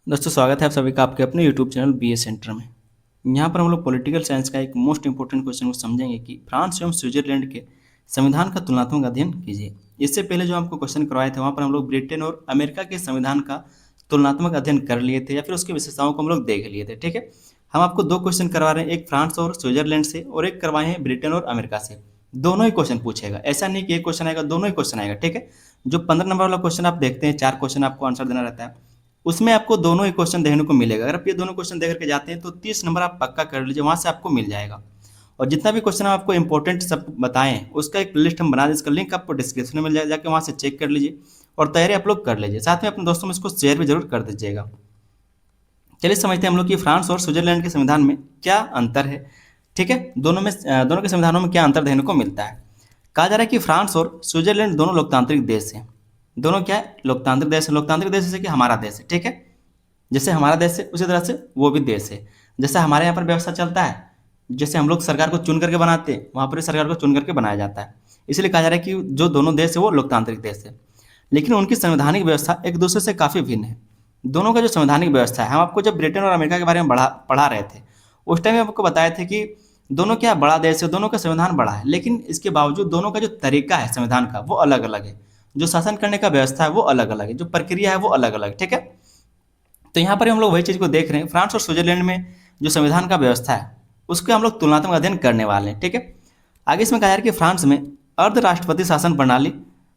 दोस्तों स्वागत है आप सभी का आपके अपने यूट्यूब चैनल बी ए सेंटर में। यहाँ पर हम लोग पॉलिटिकल साइंस का एक मोस्ट इंपॉर्टेंट क्वेश्चन को समझेंगे कि फ्रांस एवं स्विट्जरलैंड के संविधान का तुलनात्मक अध्ययन कीजिए। इससे पहले जो आपको क्वेश्चन करवाए थे वहाँ पर हम लोग ब्रिटेन और अमेरिका के संविधान का तुलनात्मक अध्ययन कर लिए थे या फिर उसकी विशेषताओं को हम लोग देख लिए थे। ठीक है, हम आपको दो क्वेश्चन करवा रहे हैं, एक फ्रांस और स्विट्जरलैंड से और एक करवाए हैं ब्रिटेन और अमेरिका से। दोनों ही क्वेश्चन पूछेगा, ऐसा नहीं कि एक क्वेश्चन आएगा, दोनों ही क्वेश्चन आएगा। ठीक है, जो 15 नंबर वाला क्वेश्चन आप देखते हैं, 4 क्वेश्चन आपको आंसर देना रहता है, उसमें आपको दोनों ही क्वेश्चन देखने को मिलेगा। अगर आप ये दोनों क्वेश्चन देख करके जाते हैं तो 30 नंबर आप पक्का कर लीजिए, वहाँ से आपको मिल जाएगा। और जितना भी क्वेश्चन हम आपको इंपॉर्टेंट सब बताएं उसका एक प्लेलिस्ट हम बना दें, इसका लिंक आपको डिस्क्रिप्शन में मिल जाएगा, जाके वहाँ से चेक कर लीजिए और तैयारी आप लोग कर लीजिए। साथ में अपने दोस्तों में इसको शेयर भी जरूर कर दीजिएगा। चलिए समझते हैं हम लोग कि फ्रांस और स्विट्जरलैंड के संविधान में क्या अंतर है। ठीक है, दोनों के संविधानों में क्या अंतर देखने को मिलता है। कहा जा रहा है कि फ्रांस और स्विट्जरलैंड दोनों लोकतांत्रिक देश हैं। दोनों क्या है? लोकतांत्रिक देश है। लोकतांत्रिक देश जैसे कि हमारा देश है। ठीक है, जैसे हमारा देश है उसी तरह से वो भी देश है। जैसे हमारे यहाँ पर व्यवस्था चलता है, जैसे हम लोग सरकार को चुन करके बनाते हैं, वहाँ पर भी सरकार को चुन करके बनाया जाता है। इसलिए कहा जा रहा है कि जो दोनों देश है वो लोकतांत्रिक देश है, लेकिन उनकी संवैधानिक व्यवस्था एक दूसरे से काफ़ी भिन्न है। दोनों का जो संवैधानिक व्यवस्था है, हम आपको जब ब्रिटेन और अमेरिका के बारे में पढ़ा रहे थे उस टाइम आपको बताए थे कि दोनों क्या बड़ा देश है, दोनों का संविधान बड़ा है, लेकिन इसके बावजूद दोनों का जो तरीका है संविधान का वो अलग अलग है। जो शासन करने का व्यवस्था है वो अलग अलग है, जो प्रक्रिया है वो अलग अलग। ठीक है, तो यहाँ पर हम लोग वही चीज़ को देख रहे हैं। फ्रांस और स्विट्जरलैंड में जो संविधान का व्यवस्था है उसके हम लोग तुलनात्मक अध्ययन करने वाले हैं। ठीक है, आगे इसमें कहा जा रहा है कि फ्रांस में अर्ध राष्ट्रपति शासन प्रणाली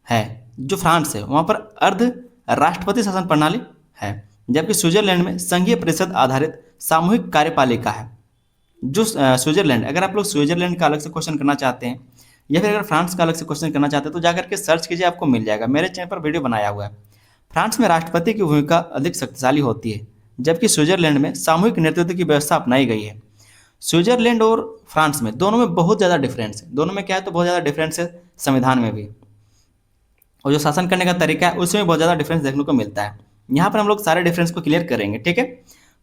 है। जो फ्रांस है वहाँ पर अर्ध राष्ट्रपति शासन प्रणाली है, जबकि स्विट्जरलैंड में संघीय परिषद आधारित सामूहिक कार्यपालिका है। जो स्विट्जरलैंड, अगर आप लोग स्विट्जरलैंड का अलग से क्वेश्चन करना चाहते हैं या फिर अगर फ्रांस का अलग से क्वेश्चन करना चाहते हैं तो जाकर के सर्च कीजिए, आपको मिल जाएगा। मेरे चैनल पर वीडियो बनाया हुआ है। फ्रांस में राष्ट्रपति की भूमिका अधिक शक्तिशाली होती है, जबकि स्विट्जरलैंड में सामूहिक नेतृत्व की व्यवस्था अपनाई गई है। स्विट्जरलैंड और फ्रांस में दोनों में बहुत ज़्यादा डिफरेंस है। दोनों में क्या है तो बहुत ज़्यादा डिफरेंस है, संविधान में भी, और जो शासन करने का तरीका है उसमें बहुत ज़्यादा डिफरेंस देखने को मिलता है। यहाँ पर हम लोग सारे डिफरेंस को क्लियर करेंगे। ठीक है,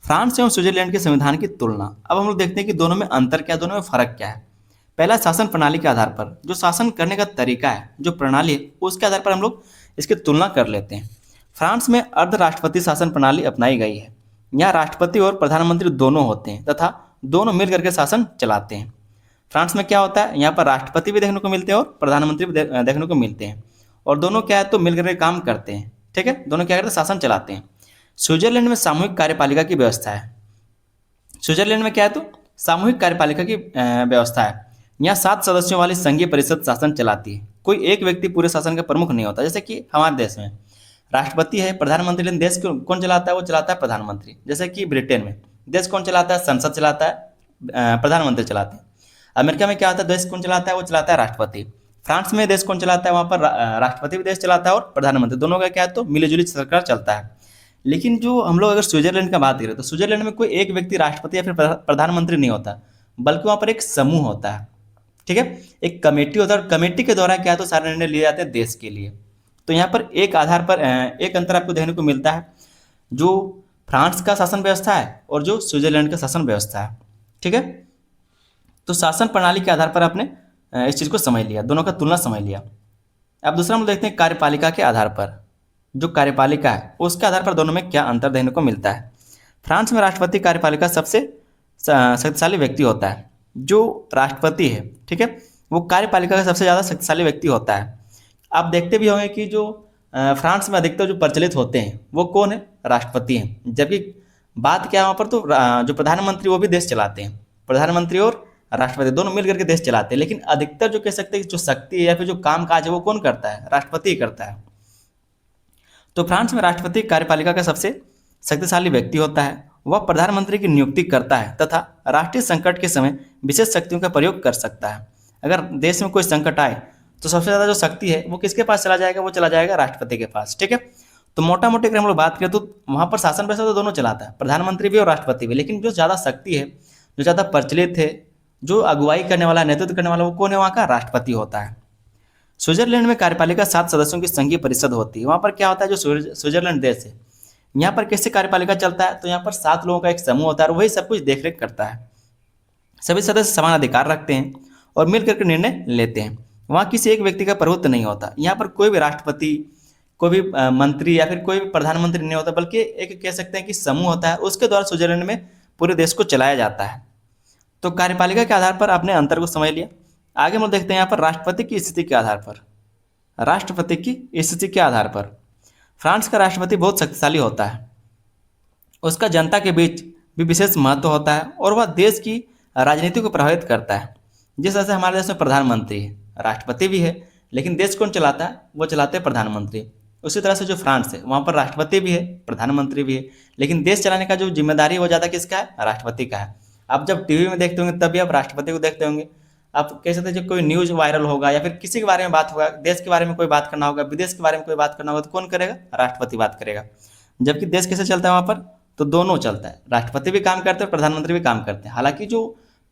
फ्रांस एवं स्विट्जरलैंड के संविधान की तुलना। अब हम लोग देखते हैं कि दोनों में अंतर क्या है, दोनों में फर्क क्या है। पहला, शासन प्रणाली के आधार पर, जो शासन करने का तरीका है, जो प्रणाली है, उसके आधार पर हम लोग इसकी तुलना कर लेते हैं। फ्रांस में अर्ध राष्ट्रपति शासन प्रणाली अपनाई गई है। यहाँ राष्ट्रपति और प्रधानमंत्री दोनों होते हैं तथा दोनों मिल करके शासन चलाते हैं। फ्रांस में क्या होता है, यहाँ पर राष्ट्रपति भी देखने को मिलते हैं और प्रधानमंत्री भी देखने को मिलते हैं, और दोनों क्या है तो मिल करके काम करते हैं। ठीक है, दोनों क्या करते हैं, शासन चलाते हैं। स्विट्जरलैंड में सामूहिक कार्यपालिका की व्यवस्था है। स्विट्जरलैंड में क्या है तो सामूहिक कार्यपालिका की व्यवस्था है। यहाँ 7 सदस्यों वाली संघीय परिषद शासन चलाती है। कोई एक व्यक्ति पूरे शासन का प्रमुख नहीं होता, जैसे कि हमारे देश में राष्ट्रपति है, प्रधानमंत्री, लेकिन देश को कौन चलाता है, वो चलाता है प्रधानमंत्री। जैसे कि ब्रिटेन में देश कौन चलाता है, संसद चलाता है, प्रधानमंत्री चलाते हैं। अमेरिका में क्या होता है, देश कौन चलाता है, वो चलाता है राष्ट्रपति। फ्रांस में देश कौन चलाता है, वहाँ पर राष्ट्रपति भी देश चलाता है और प्रधानमंत्री, दोनों का क्या है तो मिलीजुली सरकार चलता है। लेकिन जो हम लोग अगर स्विट्जरलैंड का बात करें तो स्विट्जरलैंड में कोई एक व्यक्ति राष्ट्रपति या फिर प्रधानमंत्री नहीं होता, बल्कि वहाँ पर एक समूह होता है। ठीक है, एक कमेटी होता है और कमेटी के द्वारा क्या है तो सारे निर्णय लिए जाते हैं देश के लिए। तो यहाँ पर एक आधार पर एक अंतर आपको देखने को मिलता है, जो फ्रांस का शासन व्यवस्था है और जो स्विट्जरलैंड का शासन व्यवस्था है। ठीक है, तो शासन प्रणाली के आधार पर आपने इस चीज़ को समझ लिया, दोनों का तुलना समझ लिया। अब दूसरा हम देखते हैं कार्यपालिका के आधार पर। जो कार्यपालिका है उसके आधार पर दोनों में क्या अंतर देखने को मिलता है। फ्रांस में राष्ट्रपति कार्यपालिका सबसे शक्तिशाली व्यक्ति होता है। जो राष्ट्रपति है, ठीक है, वो कार्यपालिका का सबसे ज़्यादा शक्तिशाली व्यक्ति होता है। आप देखते भी होंगे कि जो फ्रांस में अधिकतर जो प्रचलित होते हैं वो कौन है, राष्ट्रपति हैं। जबकि बात क्या है वहाँ पर तो जो प्रधानमंत्री वो भी देश चलाते हैं। प्रधानमंत्री और राष्ट्रपति दोनों मिल करके देश चलाते हैं, लेकिन अधिकतर जो कह सकते हैं जो शक्ति है या फिर जो काम काज है वो कौन करता है, राष्ट्रपति ही करता है। तो फ्रांस में राष्ट्रपति कार्यपालिका का सबसे शक्तिशाली व्यक्ति होता है। वह प्रधानमंत्री की नियुक्ति करता है तथा राष्ट्रीय संकट के समय विशेष शक्तियों का प्रयोग कर सकता है। अगर देश में कोई संकट आए तो सबसे ज़्यादा जो शक्ति है वो किसके पास चला जाएगा, वो चला जाएगा राष्ट्रपति के पास। ठीक है, तो मोटा मोटी अगर हम लोग बात करें तो वहाँ पर शासन व्यवस्था तो दोनों चलाता है, प्रधानमंत्री भी और राष्ट्रपति भी, लेकिन जो ज़्यादा शक्ति है, जो ज़्यादा प्रचलित है, जो अगुवाई करने वाला, नेतृत्व करने वाला, वो कौन है, वहाँ का राष्ट्रपति होता है। स्विट्जरलैंड में कार्यपालिका 7 सदस्यों की संघीय परिषद होती है। वहाँ पर क्या होता है, जो स्विट्जरलैंड देश है, यहाँ पर कैसे कार्यपालिका चलता है तो यहाँ पर 7 लोगों का एक समूह होता है और वही सब कुछ देखरेख करता है। सभी सदस्य समान अधिकार रखते हैं और मिल करके निर्णय लेते हैं। वहाँ किसी एक व्यक्ति का प्रभुत्व नहीं होता। यहाँ पर कोई भी राष्ट्रपति, कोई भी मंत्री या फिर कोई भी प्रधानमंत्री नहीं होता, बल्कि एक कह सकते हैं कि समूह होता है, उसके द्वारा स्विट्जरलैंड में पूरे देश को चलाया जाता है। तो कार्यपालिका के आधार पर आपने अंतर को समझ लिया। आगे हम लोग देखते हैं यहाँ पर राष्ट्रपति की स्थिति के आधार पर। राष्ट्रपति की स्थिति के आधार पर फ्रांस का राष्ट्रपति बहुत शक्तिशाली होता है। उसका जनता के बीच भी विशेष महत्व होता है और वह देश की राजनीति को प्रभावित करता है। जिस तरह से हमारे देश में प्रधानमंत्री है, राष्ट्रपति भी है, लेकिन देश कौन चलाता है? वो चलाते हैं प्रधानमंत्री। उसी तरह से जो फ्रांस है, वहाँ पर राष्ट्रपति भी है, प्रधानमंत्री भी है, लेकिन देश चलाने का जो जिम्मेदारी है वो ज़्यादा किसका है? राष्ट्रपति का है। आप जब टीवी में देखते होंगे तभी आप राष्ट्रपति को देखते होंगे। आप कह सकते हैं जब कोई न्यूज़ वायरल होगा या फिर किसी के बारे में बात होगा, देश के बारे में कोई बात करना होगा, विदेश के बारे में कोई बात करना होगा, तो कौन करेगा? राष्ट्रपति बात करेगा। जबकि देश कैसे चलता है वहाँ पर? तो दोनों चलता है, राष्ट्रपति भी काम करते हैं, प्रधानमंत्री भी काम करते हैं। हालांकि जो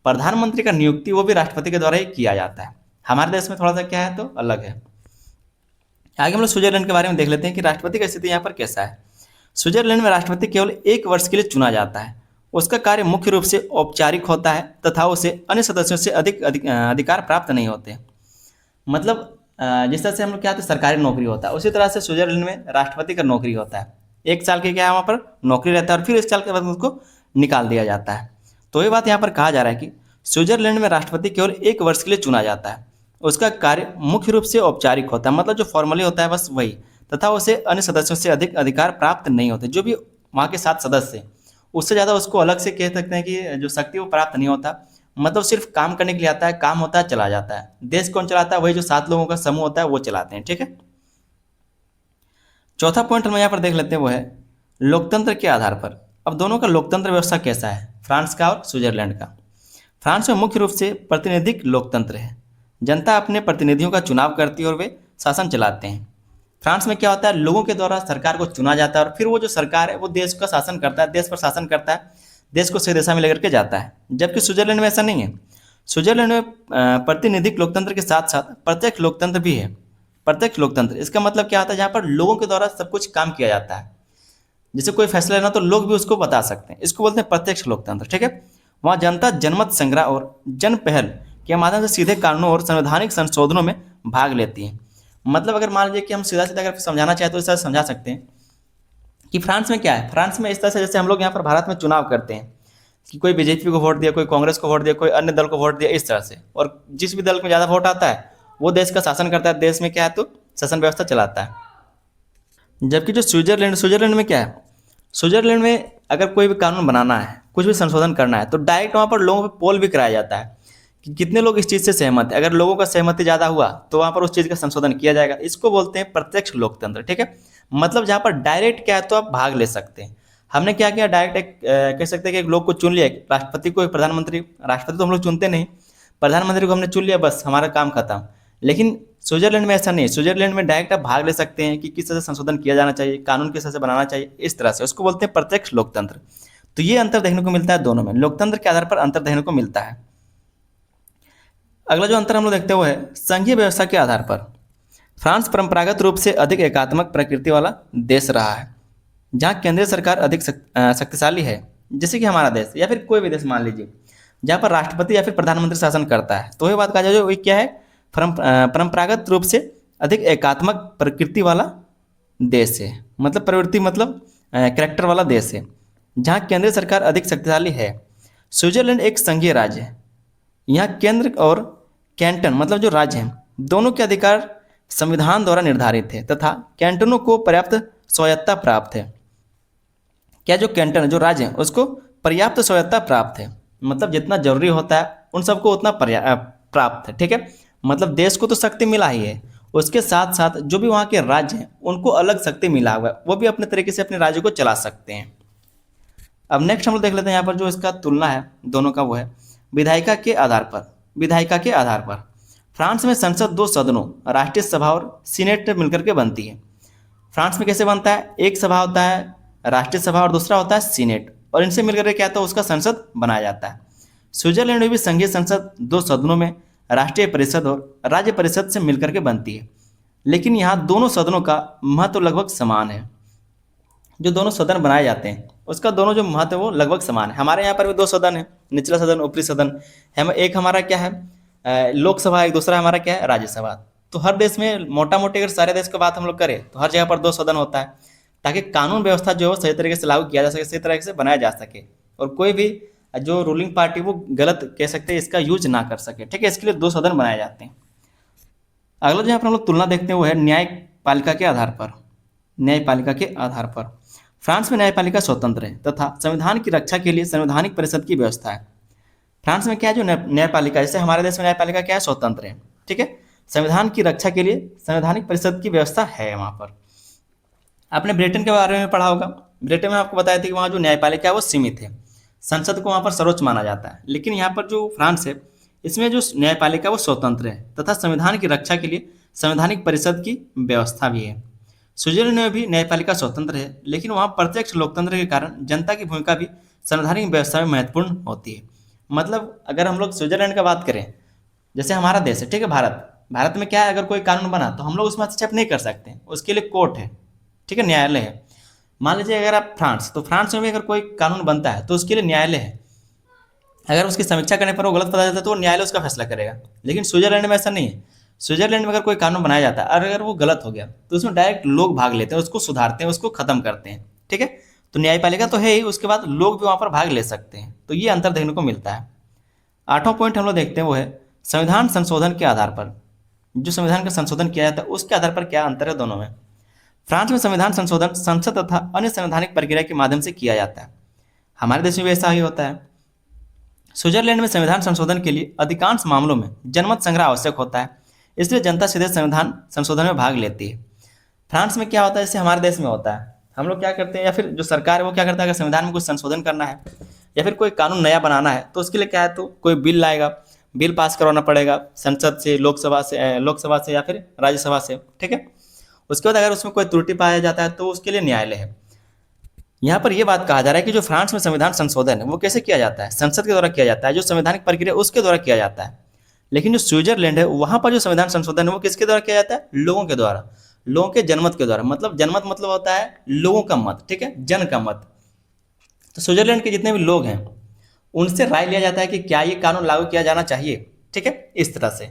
प्रधानमंत्री का नियुक्ति वो भी राष्ट्रपति के द्वारा ही किया जाता है। हमारे देश में थोड़ा सा क्या है तो अलग है। आगे हम लोग स्विट्जरलैंड के बारे में देख लेते हैं कि राष्ट्रपति का स्थिति यहाँ पर कैसा है। स्विट्जरलैंड में राष्ट्रपति केवल 1 वर्ष के लिए चुना जाता है। उसका कार्य मुख्य रूप से औपचारिक होता है तथा उसे अन्य सदस्यों से अधिकार प्राप्त नहीं होते। मतलब जिस तरह से हम लोग क्या होता है सरकारी नौकरी होता है, उसी तरह से स्विट्जरलैंड में राष्ट्रपति का नौकरी होता है। 1 साल के क्या है वहाँ पर नौकरी रहता है और फिर 1 साल के बाद उसको निकाल दिया जाता है। तो ये बात यहाँ पर कहा जा रहा है कि स्विट्जरलैंड में राष्ट्रपति केवल 1 वर्ष के लिए चुना जाता है। उसका कार्य मुख्य रूप से औपचारिक होता है, मतलब जो फॉर्मली होता है बस वही, तथा उसे अन्य सदस्यों से अधिक अधिकार प्राप्त नहीं होते। जो भी वहाँ के 7 सदस्य हैं उससे ज़्यादा उसको अलग से कह सकते हैं कि जो शक्ति वो प्राप्त नहीं होता। मतलब सिर्फ काम करने के लिए आता है, काम होता है चला जाता है। देश कौन चलाता है? वही जो 7 लोगों का समूह होता है वो चलाते हैं। ठीक है, चौथा पॉइंट हम यहाँ पर देख लेते हैं, वो है लोकतंत्र के आधार पर। अब दोनों का लोकतंत्र व्यवस्था कैसा है, फ्रांस का और स्विट्जरलैंड का। फ्रांस में मुख्य रूप से प्रातिनिधिक लोकतंत्र है। जनता अपने प्रतिनिधियों का चुनाव करती है और वे शासन चलाते हैं। फ्रांस में क्या होता है, लोगों के द्वारा सरकार को चुना जाता है और फिर वो जो सरकार है वो देश का शासन करता है, देश पर शासन करता है, देश को सही दिशा में लेकर के जाता है। जबकि स्विट्जरलैंड में ऐसा नहीं है। स्विट्जरलैंड में प्रतिनिधिक लोकतंत्र के साथ साथ प्रत्यक्ष लोकतंत्र भी है। प्रत्यक्ष लोकतंत्र इसका मतलब क्या होता है, जहाँ पर लोगों के द्वारा सब कुछ काम किया जाता है। जैसे कोई फैसला लेना तो लोग भी उसको बता सकते हैं, इसको बोलते हैं प्रत्यक्ष लोकतंत्र। ठीक है, वहाँ जनता जनमत संग्रह और जन पहल के माध्यम से सीधे कानूनों और संवैधानिक संशोधनों में भाग लेती है। मतलब अगर मान लीजिए कि हम सीधा सीधा अगर समझाना चाहें तो इस तरह से समझा सकते हैं कि फ्रांस में क्या है, फ्रांस में इस तरह से जैसे हम लोग यहाँ पर भारत में चुनाव करते हैं कि कोई बीजेपी को वोट दिया, कोई कांग्रेस को वोट दिया, कोई अन्य दल को वोट दिया, इस तरह से। और जिस भी दल को ज़्यादा वोट आता है वो देश का शासन करता है, देश में क्या है तो शासन व्यवस्था चलाता है। जबकि जो स्विट्जरलैंड में क्या है, स्विट्जरलैंड में अगर कोई भी कानून बनाना है, कुछ भी संशोधन करना है, तो डायरेक्ट वहाँ पर लोगों पर पोल भी कराया जाता है कि कितने लोग इस चीज़ से सहमत है। अगर लोगों का सहमति ज़्यादा हुआ तो वहाँ पर उस चीज़ का संशोधन किया जाएगा। इसको बोलते हैं प्रत्यक्ष लोकतंत्र। ठीक है, मतलब जहाँ पर डायरेक्ट क्या है तो आप भाग ले सकते हैं। हमने क्या किया, डायरेक्ट एक कह सकते हैं कि एक लोग को चुन लिया, राष्ट्रपति को, एक प्रधानमंत्री। राष्ट्रपति तो हम लोग चुनते नहीं, प्रधानमंत्री को हमने चुन लिया, बस हमारा काम खत्म। लेकिन स्विट्जरलैंड में ऐसा नहीं है। स्विट्जरलैंड में डायरेक्ट आप भाग ले सकते हैं कि किस तरह से संशोधन किया जाना चाहिए, कानून किस तरह से बनाना चाहिए, इस तरह से। उसको बोलते हैं प्रत्यक्ष लोकतंत्र। तो ये अंतर देखने को मिलता है दोनों में, लोकतंत्र के आधार पर अंतर देखने को मिलता है। अगला जो अंतर हम लोग देखते हुए है संघीय व्यवस्था के आधार पर। फ्रांस परंपरागत रूप से अधिक एकात्मक प्रकृति वाला देश रहा है, जहाँ केंद्रीय सरकार अधिक शक्तिशाली है। जैसे कि हमारा देश या फिर कोई भी देश मान लीजिए जहाँ पर राष्ट्रपति या फिर प्रधानमंत्री शासन करता है, तो ये बात कहा जाए जो क्या है, परंपरागत रूप से अधिक एकात्मक प्रकृति वाला देश है। मतलब प्रवृत्ति मतलब कैरेक्टर वाला देश है, जहाँ केंद्रीय सरकार अधिक शक्तिशाली है। स्विट्जरलैंड एक संघीय राज्य है। यहाँ केंद्र और कैंटन मतलब जो राज्य हैं दोनों के अधिकार संविधान द्वारा निर्धारित है तथा कैंटनों को पर्याप्त स्वायत्तता प्राप्त है। क्या जो कैंटन जो राज्य है उसको पर्याप्त स्वायत्तता प्राप्त है, मतलब जितना जरूरी होता है उन सबको उतना प्राप्त है। ठीक है, मतलब देश को तो शक्ति मिला ही है, उसके साथ साथ जो भी वहाँ के राज्य हैं उनको अलग शक्ति मिला हुआ है, वो भी अपने तरीके से अपने राज्य को चला सकते हैं। अब नेक्स्ट हम लोग देख लेते हैं यहाँ पर जो इसका तुलना है दोनों का, वो है विधायिका के आधार पर। विधायिका के आधार पर फ्रांस में संसद 2 सदनों राष्ट्रीय सभा और सीनेट मिलकर के बनती है। फ्रांस में कैसे बनता है, एक सभा होता है राष्ट्रीय सभा और दूसरा होता है सीनेट, और इनसे मिलकर के क्या होता है उसका संसद बनाया जाता है। स्विट्जरलैंड में भी संघीय संसद 2 सदनों में राष्ट्रीय परिषद और राज्य परिषद से मिलकर के बनती है, लेकिन यहाँ दोनों सदनों का महत्व लगभग समान है। जो दोनों सदन बनाए जाते हैं उसका दोनों जो महत्व है वो लगभग समान है। हमारे यहाँ पर भी 2 सदन है, निचला सदन ऊपरी सदन। हम एक हमारा क्या है लोकसभा, एक दूसरा हमारा क्या है राज्यसभा। तो हर देश में मोटा मोटी अगर सारे देश की बात हम लोग करें तो हर जगह पर 2 सदन होता है, ताकि कानून व्यवस्था जो है वो सही तरीके से लागू किया जा सके, सही तरीके से बनाया जा सके, और कोई भी जो रूलिंग पार्टी वो गलत कह सकते हैं इसका यूज ना कर सके। ठीक है, इसके लिए 2 सदन बनाए जाते हैं। अगला जो यहाँ पर हम लोग तुलना देखते हैं वो है न्यायपालिका के आधार पर। न्यायपालिका के आधार पर फ्रांस में न्यायपालिका स्वतंत्र है तथा संविधान की रक्षा के लिए संवैधानिक परिषद की व्यवस्था है। फ्रांस में क्या है, जो न्यायपालिका, जैसे हमारे देश में न्यायपालिका क्या है, स्वतंत्र है। ठीक है, संविधान की रक्षा के लिए संवैधानिक परिषद की व्यवस्था है वहाँ पर। आपने ब्रिटेन के बारे में पढ़ा होगा। ब्रिटेन में आपको बताया था कि वहाँ जो न्यायपालिका है वो सीमित है, संसद को वहाँ पर सर्वोच्च माना जाता है। लेकिन यहाँ पर जो फ्रांस है इसमें जो न्यायपालिका वो स्वतंत्र है तथा संविधान की रक्षा के लिए संवैधानिक परिषद की व्यवस्था भी है। स्विट्जरलैंड में भी न्यायपालिका स्वतंत्र है, लेकिन वहाँ प्रत्यक्ष लोकतंत्र के कारण जनता की भूमिका भी संवैधानिक व्यवस्था में महत्वपूर्ण होती है। मतलब अगर हम लोग स्विट्जरलैंड का बात करें, जैसे हमारा देश है, ठीक है, भारत में क्या है, अगर कोई कानून बना तो हम लोग उसमें हस्तक्षेप नहीं कर सकते, उसके लिए कोर्ट है, ठीक है, न्यायालय है। मान लीजिए अगर आप फ्रांस, तो फ्रांस में भी अगर कोई कानून बनता है तो उसके लिए न्यायालय है। अगर उसकी समीक्षा करने पर वो गलत पता चलता है तो वो न्यायालय उसका फैसला करेगा। लेकिन स्विट्जरलैंड में ऐसा नहीं है। स्विट्जरलैंड में अगर कोई कानून बनाया जाता है और अगर वो गलत हो गया तो उसमें डायरेक्ट लोग भाग लेते हैं, उसको सुधारते हैं, उसको खत्म करते हैं। ठीक है, तो न्यायपालिका तो है ही, उसके बाद लोग भी वहाँ पर भाग ले सकते हैं। तो ये अंतर देखने को मिलता है। 8वां पॉइंट हम लोग देखते हैं वो है संविधान संशोधन के आधार पर। जो संविधान का संशोधन किया जाता है उसके आधार पर क्या अंतर है दोनों में। फ्रांस में संविधान संशोधन संसद तथा अन्य संवैधानिक प्रक्रिया के माध्यम से किया जाता है। हमारे देश में भी ऐसा ही होता है। स्विट्जरलैंड में संविधान संशोधन के लिए अधिकांश मामलों में जनमत संग्रह आवश्यक होता है, इसलिए जनता सीधे संविधान संशोधन में भाग लेती है। फ्रांस में क्या होता है, जैसे हमारे देश में होता है, हम लोग क्या करते हैं, या फिर जो सरकार है वो क्या करता है, अगर संविधान में कुछ संशोधन करना है या फिर कोई कानून नया बनाना है तो उसके लिए क्या है, तो कोई बिल लाएगा, बिल पास करवाना पड़ेगा संसद से, लोकसभा से या फिर राज्यसभा से। ठीक है, उसके बाद अगर उसमें कोई त्रुटि पाया जाता है तो उसके लिए न्यायालय है। यहाँ पर यह बात कहा जा रहा है कि जो फ्रांस में संविधान संशोधन है वो कैसे किया जाता है, संसद के द्वारा किया जाता है, जो संवैधानिक प्रक्रिया उसके द्वारा किया जाता है। लेकिन जो स्विट्जरलैंड है वहाँ पर जो संविधान संशोधन है वो किसके द्वारा किया जाता है, लोगों के द्वारा, लोगों के जनमत के द्वारा। मतलब जनमत मतलब होता है लोगों का मत, ठीक है, जन का मत। तो स्विट्जरलैंड के जितने भी लोग हैं उनसे राय लिया जाता है कि क्या ये कानून लागू किया जाना चाहिए। ठीक है, इस तरह से।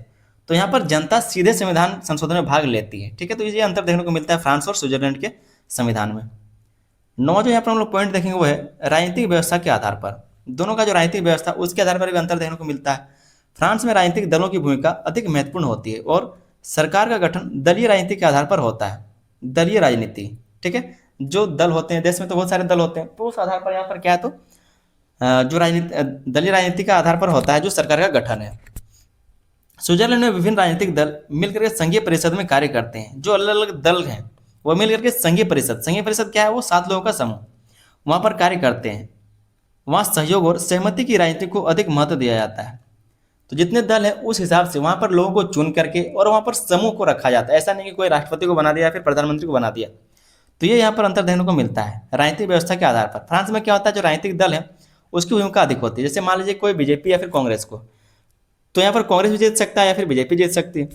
तो यहाँ पर जनता सीधे संविधान संशोधन में भाग लेती है। ठीक है, तो ये अंतर देखने को मिलता है फ्रांस और स्विट्जरलैंड के संविधान में। 9 जो यहाँ पर हम लोग पॉइंट देखेंगे वो है राजनीतिक व्यवस्था के आधार पर। दोनों का जो राजनीतिक व्यवस्था उसके आधार पर भी अंतर देखने को मिलता है। फ्रांस में राजनीतिक दलों की भूमिका अधिक महत्वपूर्ण होती है और सरकार का गठन दलीय राजनीति के आधार पर होता है। दलीय राजनीति, ठीक है, जो दल होते हैं देश में तो बहुत सारे दल होते हैं, तो उस आधार पर यहाँ पर क्या है, तो जो राजनीति दलीय राजनीति का आधार पर होता है जो सरकार का गठन है। स्विट्जरलैंड में विभिन्न राजनीतिक दल मिलकर के संघीय परिषद में कार्य करते हैं। जो अलग अलग दल हैं वो मिलकर के संघीय परिषद क्या है, वो 7 लोगों का समूह वहाँ पर कार्य करते हैं। वहाँ सहयोग और सहमति की राजनीति को अधिक महत्व दिया जाता है। तो जितने दल हैं उस हिसाब से वहाँ पर लोगों को चुन करके और वहाँ पर समूह को रखा जाता है। ऐसा नहीं कि कोई राष्ट्रपति को बना दिया या फिर प्रधानमंत्री को बना दिया। तो ये यहाँ पर अंतर देखने को मिलता है राजनीतिक व्यवस्था के आधार पर। फ्रांस में क्या होता है, जो राजनीतिक दल है उसकी भूमिका अधिक होती है। जैसे मान लीजिए कोई बीजेपी या फिर कांग्रेस को, तो यहाँ पर कांग्रेस भी जीत सकता है या फिर बीजेपी जीत सकती है,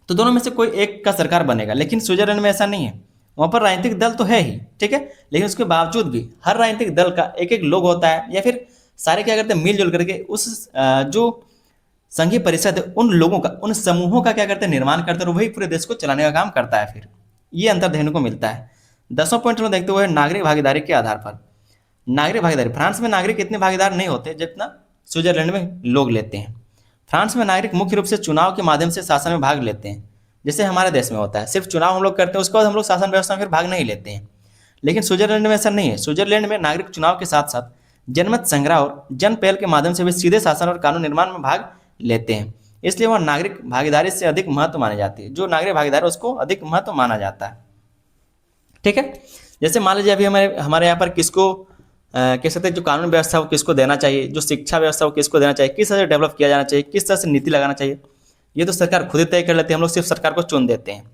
तो दोनों में से कोई एक का सरकार बनेगा। लेकिन स्विट्जरलैंड में ऐसा नहीं है, वहाँ पर राजनीतिक दल तो है ही, ठीक है, लेकिन उसके बावजूद भी हर राजनीतिक दल का एक एक लोग होता है, या फिर सारे क्या करते हैं मिलजुल करके उस जो संघीय परिषद है उन लोगों का, उन समूहों का क्या करते हैं निर्माण करते हैं, और वही पूरे देश को चलाने का काम करता है। फिर ये अंतर देखने को मिलता है। 10वां पॉइंट हम देखते हुए नागरिक भागीदारी के आधार पर। नागरिक भागीदारी, फ्रांस में नागरिक इतने भागीदार नहीं होते जितना स्विट्जरलैंड में लोग लेते हैं। फ्रांस में नागरिक मुख्य रूप से चुनाव के माध्यम से शासन में भाग लेते हैं, जैसे हमारे देश में होता है, सिर्फ चुनाव हम लोग करते हैं, उसके बाद हम लोग शासन व्यवस्था में फिर भाग नहीं लेते हैं। लेकिन स्विट्जरलैंड में ऐसा नहीं है। स्विट्जरलैंड में नागरिक चुनाव के साथ साथ जनमत संग्रह और जन पहल के माध्यम से भी सीधे शासन और कानून निर्माण में भाग लेते हैं। इसलिए वह नागरिक भागीदारी से अधिक महत्व मानी जाती है। जो नागरिक भागीदारी उसको अधिक महत्व माना जाता है। ठीक है, जैसे मान लीजिए अभी हमारे यहाँ पर किसको कह सकते हैं, जो कानून व्यवस्था वो किसको देना चाहिए, जो शिक्षा व्यवस्था वो किसको देना चाहिए, किस तरह से डेवलप किया जाना चाहिए, किस तरह से नीति लगाना चाहिए, ये तो सरकार खुद ही तय कर लेती है। हम लोग सिर्फ सरकार को चुन देते हैं।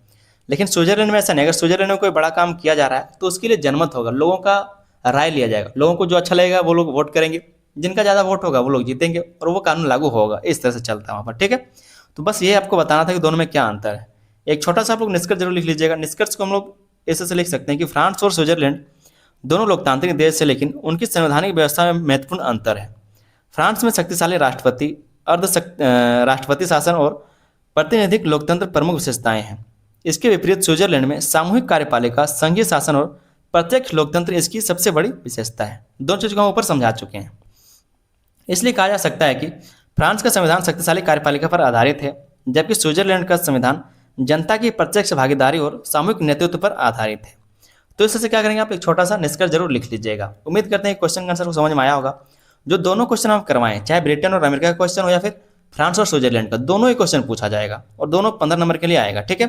लेकिन स्विट्जरलैंड में ऐसा नहीं। अगर स्विट्जरलैंड में कोई बड़ा काम किया जा रहा है तो उसके लिए जनमत होगा, लोगों का राय लिया जाएगा, लोगों को जो अच्छा लगेगा वो लोग वोट करेंगे, जिनका ज़्यादा वोट होगा वो लोग जीतेंगे और वो कानून लागू होगा। इस तरह से चलता है वहाँ पर। ठीक है, तो बस ये आपको बताना था कि दोनों में क्या अंतर है। एक छोटा सा आप लोग निष्कर्ष जरूर लिख लीजिएगा। निष्कर्ष को हम लोग ऐसे से लिख सकते हैं कि फ्रांस और स्विट्जरलैंड दोनों लोकतांत्रिक देश है, लेकिन उनकी संवैधानिक व्यवस्था में महत्वपूर्ण अंतर है। फ्रांस में शक्तिशाली राष्ट्रपति, राष्ट्रपति शासन और प्रतिनिधिक लोकतंत्र प्रमुख विशेषताएं हैं। इसके विपरीत स्विट्जरलैंड में सामूहिक कार्यपालिका, संघीय शासन और प्रत्यक्ष लोकतंत्र इसकी सबसे बड़ी विशेषता है। दोनों चीज़ों को हम ऊपर समझा चुके हैं। इसलिए कहा जा सकता है कि फ्रांस का संविधान शक्तिशाली कार्यपालिका पर आधारित है, जबकि स्विट्जरलैंड का संविधान जनता की प्रत्यक्ष भागीदारी और सामूहिक नेतृत्व पर आधारित है। तो इससे क्या करेंगे, आप एक छोटा सा निष्कर्ष जरूर लिख लीजिएगा। उम्मीद करते हैं क्वेश्चन का आंसर को समझ में आया होगा। जो दोनों क्वेश्चन हम करवाएं, चाहे ब्रिटेन और अमेरिका का क्वेश्चन हो या फिर फ्रांस और स्विट्जरलैंड का, दोनों ही क्वेश्चन पूछा जाएगा और दोनों 15 नंबर के लिए आएगा। ठीक है,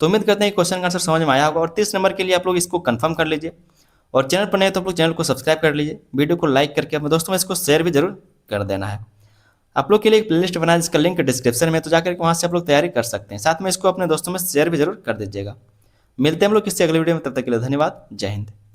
तो उम्मीद करते हैं क्वेश्चन का आंसर समझ में आया होगा। और 30 नंबर के लिए आप लोग इसको कंफर्म कर लीजिए और चैनल पर नए तो आप लोग चैनल को सब्सक्राइब कर लीजिए। वीडियो को लाइक करके अपने दोस्तों में इसको शेयर भी जरूर कर देना है। आप लोग के लिए एक प्लेलिस्ट बनाया जिसका लिंक डिस्क्रिप्शन में, तो जाकर वहाँ से आप लोग तैयारी कर सकते हैं। साथ में इसको अपने दोस्तों में शेयर भी जरूर कर दीजिएगा। मिलते हैं हम लोग किसी अगले वीडियो में, तब तक के लिए धन्यवाद। जय हिंद।